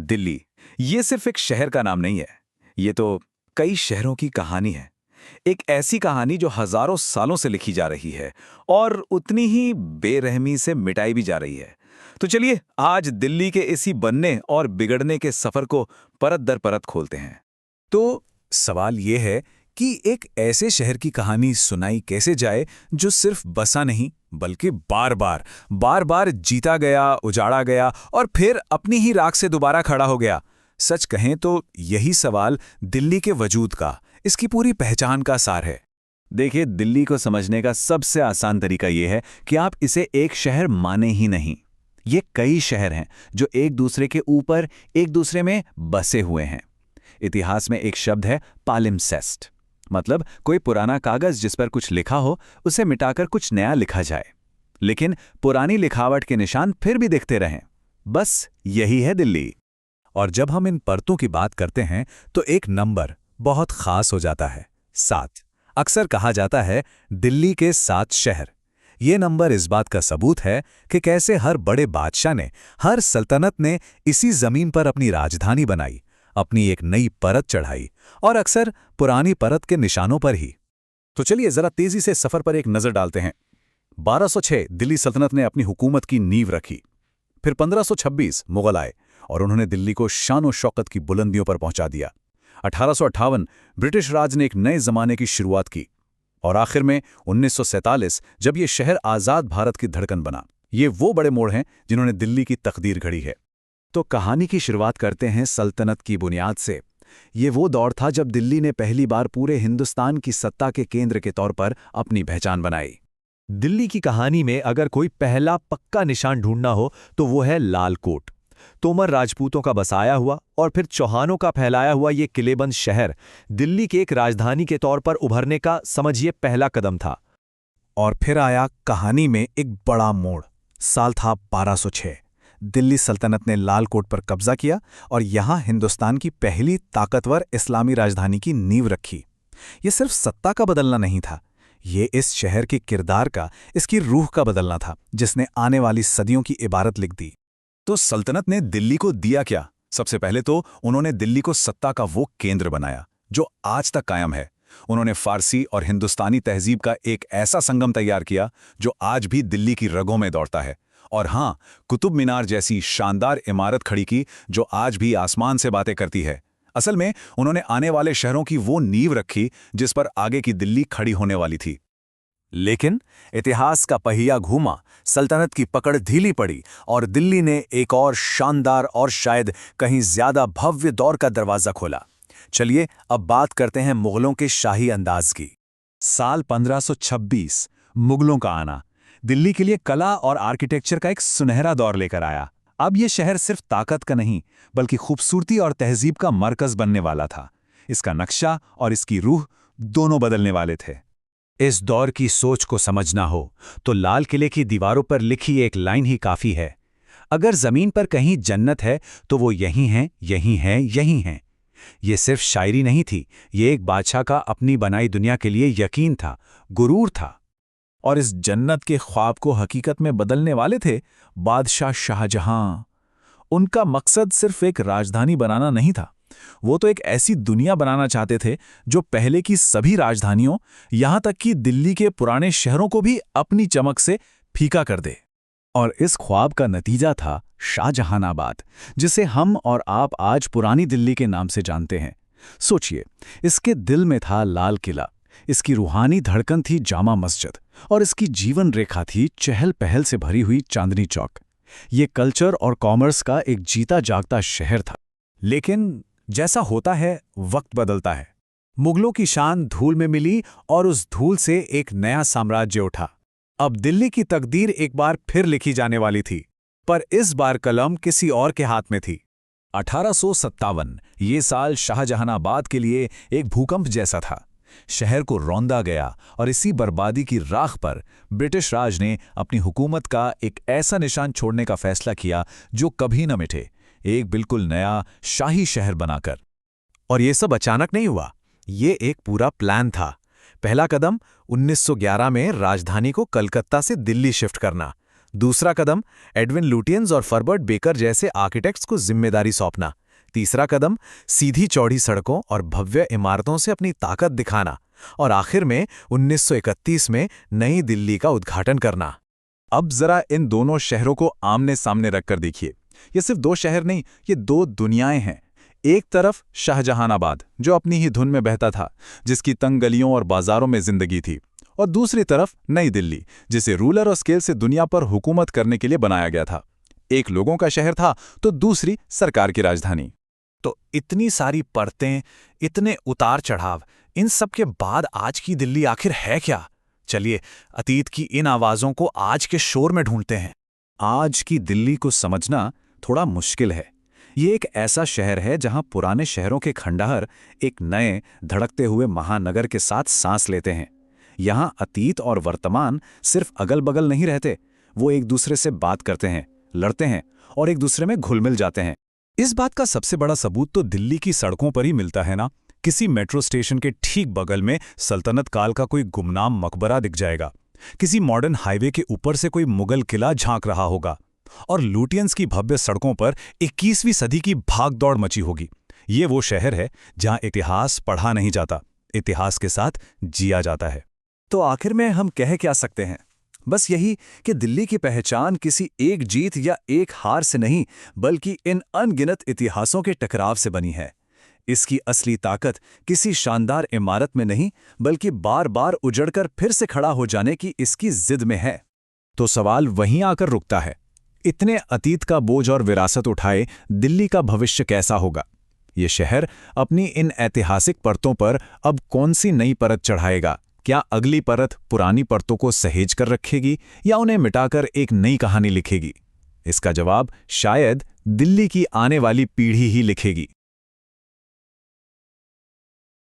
दिल्ली, ये सिर्फ एक शहर का नाम नहीं है। ये तो कई शहरों की कहानी है। एक ऐसी कहानी जो हजारों सालों से लिखी जा रही है और उतनी ही बेरहमी से मिटाई भी जा रही है। तो चलिए आज दिल्ली के इसी बनने और बिगड़ने के सफर को परत दर परत खोलते हैं। तो सवाल ये है कि एक ऐसे शहर की कहानी सुनाई कैसे जाए जो सिर्फ बसा नहीं बल्कि बार बार जीता गया, उजाड़ा गया और फिर अपनी ही राख से दोबारा खड़ा हो गया। सच कहें तो यही सवाल दिल्ली के वजूद का, इसकी पूरी पहचान का सार है। देखिए, दिल्ली को समझने का सबसे आसान तरीका यह है कि आप इसे एक शहर माने ही नहीं। ये कई शहर हैं जो एक दूसरे के ऊपर एक दूसरे में बसे हुए हैं। इतिहास में एक शब्द है पालिम्सेस्ट, मतलब कोई पुराना कागज जिस पर कुछ लिखा हो उसे मिटाकर कुछ नया लिखा जाए, लेकिन पुरानी लिखावट के निशान फिर भी दिखते रहें। बस यही है दिल्ली। और जब हम इन परतों की बात करते हैं तो एक नंबर बहुत खास हो जाता है, 7। अक्सर कहा जाता है दिल्ली के 7 शहर। ये नंबर इस बात का सबूत है कि कैसे हर बड़े बादशाह ने, हर सल्तनत ने इसी जमीन पर अपनी राजधानी बनाई, अपनी एक नई परत चढ़ाई, और अक्सर पुरानी परत के निशानों पर ही। तो चलिए जरा तेजी से सफर पर एक नजर डालते हैं। 1206 दिल्ली सल्तनत ने अपनी हुकूमत की नींव रखी। फिर 1526 मुगल आए और उन्होंने दिल्ली को शान और शौकत की बुलंदियों पर पहुंचा दिया। 1858 ब्रिटिश राज ने एक नए जमाने की शुरुआत की और आखिर में 1947 जब ये शहर आजाद भारत की धड़कन बना। ये वो बड़े मोड़ हैं जिन्होंने दिल्ली की तकदीर घड़ी है। तो कहानी की शुरुआत करते हैं सल्तनत की बुनियाद से। ये वो दौर था जब दिल्ली ने पहली बार पूरे हिंदुस्तान की सत्ता के केंद्र के तौर पर अपनी पहचान बनाई। दिल्ली की कहानी में अगर कोई पहला पक्का निशान ढूंढना हो तो वो है लाल कोट। तोमर राजपूतों का बसाया हुआ और फिर चौहानों का फैलाया हुआ ये किलेबंद शहर दिल्ली के एक राजधानी के तौर पर उभरने का, समझिए, पहला कदम था। और फिर आया कहानी में एक बड़ा मोड़। साल था 1206। दिल्ली सल्तनत ने लाल कोट पर कब्जा किया और यहां हिंदुस्तान की पहली ताकतवर इस्लामी राजधानी की नींव रखी। ये सिर्फ सत्ता का बदलना नहीं था, ये इस शहर के किरदार का, इसकी रूह का बदलना था, जिसने आने वाली सदियों की इबारत लिख दी। तो सल्तनत ने दिल्ली को दिया क्या? सबसे पहले तो उन्होंने दिल्ली को सत्ता का वो केंद्र बनाया जो आज तक कायम है। उन्होंने फारसी और हिंदुस्तानी तहजीब का एक ऐसा संगम तैयार किया जो आज भी दिल्ली की रगों में दौड़ता है। और हाँ, कुतुब मीनार जैसी शानदार इमारत खड़ी की जो आज भी आसमान से बातें करती है। असल में उन्होंने आने वाले शहरों की वो नींव रखी जिस पर आगे की दिल्ली खड़ी होने वाली थी। लेकिन इतिहास का पहिया घूमा, सल्तनत की पकड़ ढीली पड़ी और दिल्ली ने एक और शानदार और शायद कहीं ज्यादा भव्य दौर का दरवाजा खोला। चलिए अब बात करते हैं मुगलों के शाही अंदाज की। साल 1526 मुगलों का आना दिल्ली के लिए कला और आर्किटेक्चर का एक सुनहरा दौर लेकर आया। अब यह शहर सिर्फ ताकत का नहीं बल्कि खूबसूरती और तहजीब का मरकज बनने वाला था। इसका नक्शा और इसकी रूह दोनों बदलने वाले थे। इस दौर की सोच को समझना हो तो लाल किले की दीवारों पर लिखी एक लाइन ही काफी है, अगर जमीन पर कहीं जन्नत है तो वो यहीं है, यहीं है, यहीं है। ये सिर्फ शायरी नहीं थी, ये एक बादशाह का अपनी बनाई दुनिया के लिए यकीन था, गुरूर था। और इस जन्नत के ख्वाब को हकीकत में बदलने वाले थे बादशाह शाहजहां। उनका मकसद सिर्फ एक राजधानी बनाना नहीं था, वो तो एक ऐसी दुनिया बनाना चाहते थे जो पहले की सभी राजधानियों, यहां तक कि दिल्ली के पुराने शहरों को भी अपनी चमक से फीका कर दे। और इस ख्वाब का नतीजा था शाहजहानाबाद, जिसे हम और आप आज पुरानी दिल्ली के नाम से जानते हैं। सोचिए, इसके दिल में था लाल किला, इसकी रूहानी धड़कन थी जामा मस्जिद और इसकी जीवन रेखा थी चहल पहल से भरी हुई चांदनी चौक। ये कल्चर और कॉमर्स का एक जीता जागता शहर था। लेकिन जैसा होता है, वक्त बदलता है। मुगलों की शान धूल में मिली और उस धूल से एक नया साम्राज्य उठा। अब दिल्ली की तकदीर एक बार फिर लिखी जाने वाली थी, पर इस बार कलम किसी और के हाथ में थी। 1857 ये साल शाहजहानाबाद के लिए एक भूकंप जैसा था। शहर को रौंदा गया और इसी बर्बादी की राख पर ब्रिटिश राज ने अपनी हुकूमत का एक ऐसा निशान छोड़ने का फैसला किया जो कभी न मिटे, एक बिल्कुल नया शाही शहर बनाकर। और ये सब अचानक नहीं हुआ, ये एक पूरा प्लान था। पहला कदम 1911 में राजधानी को कलकत्ता से दिल्ली शिफ्ट करना, दूसरा कदम, एडविन लुटियंस और फर्बर्ट बेकर जैसे आर्किटेक्ट्स को जिम्मेदारी सौंपना। तीसरा कदम, सीधी चौड़ी सड़कों और भव्य इमारतों से अपनी ताकत दिखाना। और आखिर में 1931 में नई दिल्ली का उद्घाटन करना। अब जरा इन दोनों शहरों को आमने सामने रखकर देखिए। ये सिर्फ दो शहर नहीं, ये दो दुनियाएं हैं। एक तरफ शाहजहानाबाद, जो अपनी ही धुन में बहता था, जिसकी तंग गलियों और बाजारों में जिंदगी थी, और दूसरी तरफ नई दिल्ली, जिसे रूलर और स्केल से दुनिया पर हुकूमत करने के लिए बनाया गया था। एक लोगों का शहर था तो दूसरी सरकार की राजधानी। तो इतनी सारी परतें, इतने उतार चढ़ाव, इन सब के बाद आज की दिल्ली आखिर है क्या? चलिए अतीत की इन आवाज़ों को आज के शोर में ढूंढते हैं। आज की दिल्ली को समझना थोड़ा मुश्किल है। ये एक ऐसा शहर है जहां पुराने शहरों के खंडहर एक नए धड़कते हुए महानगर के साथ सांस लेते हैं। यहां अतीत और वर्तमान सिर्फ अगल-बगल नहीं रहते, वो एक दूसरे से बात करते हैं, लड़ते हैं और एक दूसरे में घुल मिल जाते हैं। इस बात का सबसे बड़ा सबूत तो दिल्ली की सड़कों पर ही मिलता है ना। किसी मेट्रो स्टेशन के ठीक बगल में सल्तनत काल का कोई गुमनाम मकबरा दिख जाएगा, किसी मॉडर्न हाईवे के ऊपर से कोई मुगल किला झांक रहा होगा, और लुटियंस की भव्य सड़कों पर 21वीं सदी की भागदौड़ मची होगी। ये वो शहर है जहां इतिहास पढ़ा नहीं जाता, इतिहास के साथ जिया जाता है। तो आखिर में हम कह क्या सकते हैं? बस यही कि दिल्ली की पहचान किसी एक जीत या एक हार से नहीं, बल्कि इन अनगिनत इतिहासों के टकराव से बनी है। इसकी असली ताकत किसी शानदार इमारत में नहीं, बल्कि बार बार उजड़कर फिर से खड़ा हो जाने की इसकी जिद में है। तो सवाल वहीं आकर रुकता है, इतने अतीत का बोझ और विरासत उठाए दिल्ली का भविष्य कैसा होगा? ये शहर अपनी इन ऐतिहासिक परतों पर अब कौन सी नई परत चढ़ाएगा? क्या अगली परत पुरानी परतों को सहेज कर रखेगी या उन्हें मिटाकर एक नई कहानी लिखेगी? इसका जवाब शायद दिल्ली की आने वाली पीढ़ी ही लिखेगी।